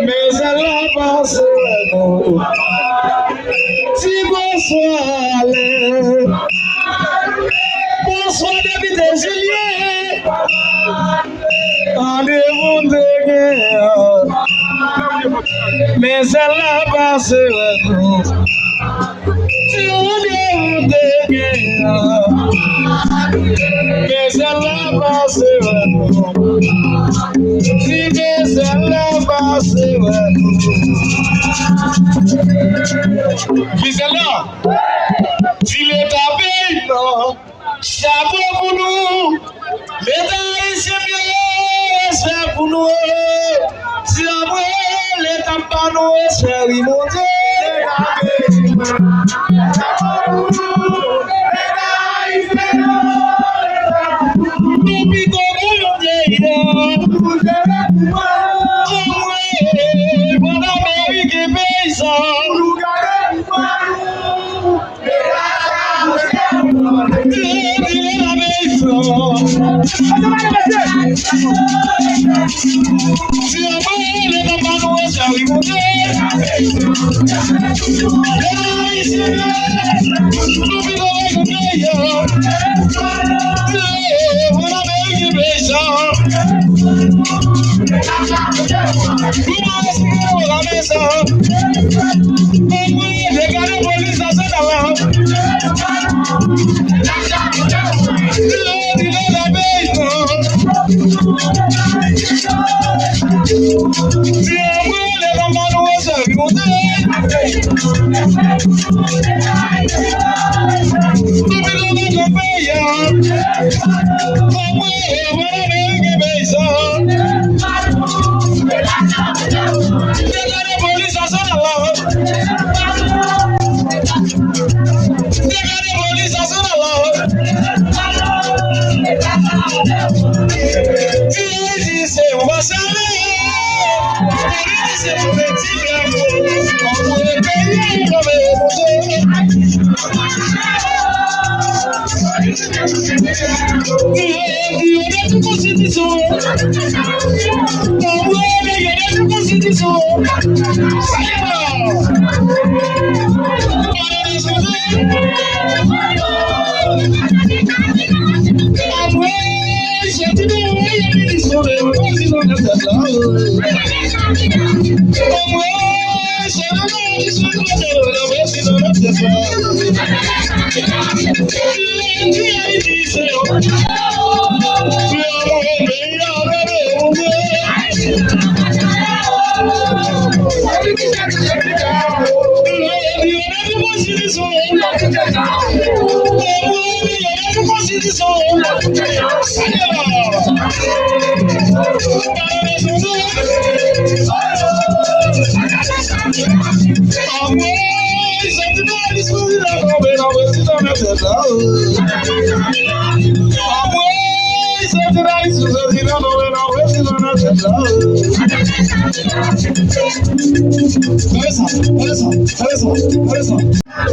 Mais elle passe si bonsoir, bonsoir David et Julien, rendez-vous de guerre. Mais elle passe si rendez-vous de guerre. Mais elle passe si elle passe. Bisela, si l'État paye, non, chapeau pour nous. L'État est bien, c'est pour nous. Si après l'État pas nous, c'est remonté. Nous piquons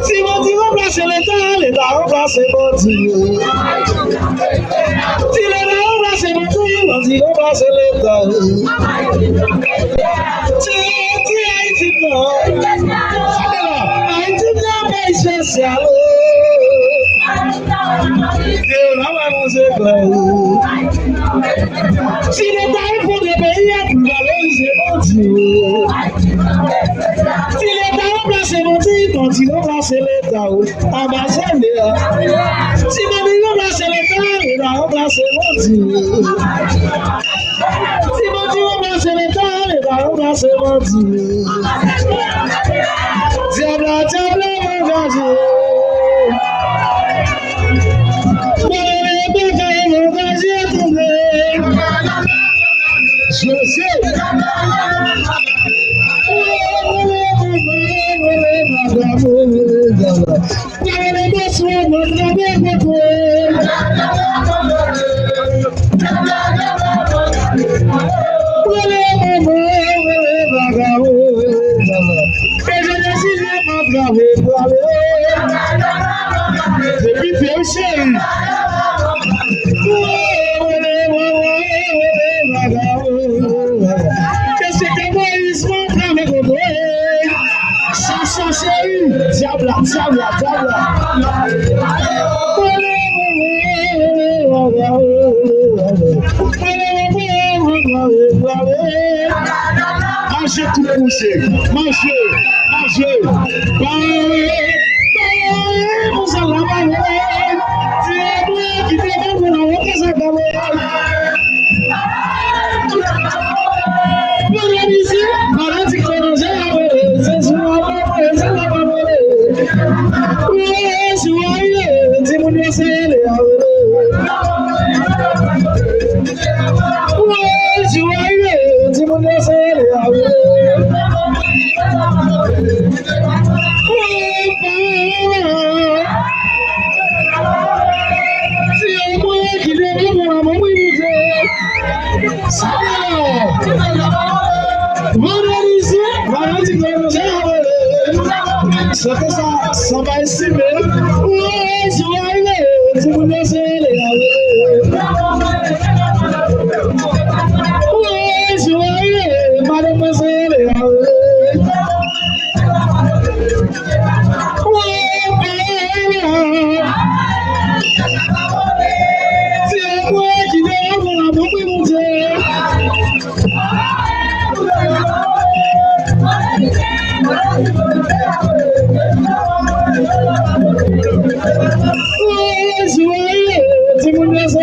Si vous dites remplacer l'État remplacer votre Dieu. Si l'État remplace votre Dieu, on dit remplacer l'État. Si Haïti non, Haïti non, pays spécial. Dieu n'a pas mangé clair. Si l'État est pour des pays, il va valoriser votre Dieu. Si l'État remplace mon Dieu, quand il remplace l'État, ambassadeur. Si mon Dieu remplace l'État, il va remplacer mon Dieu. Si mon Dieu remplace l'État, il va remplacer Yes,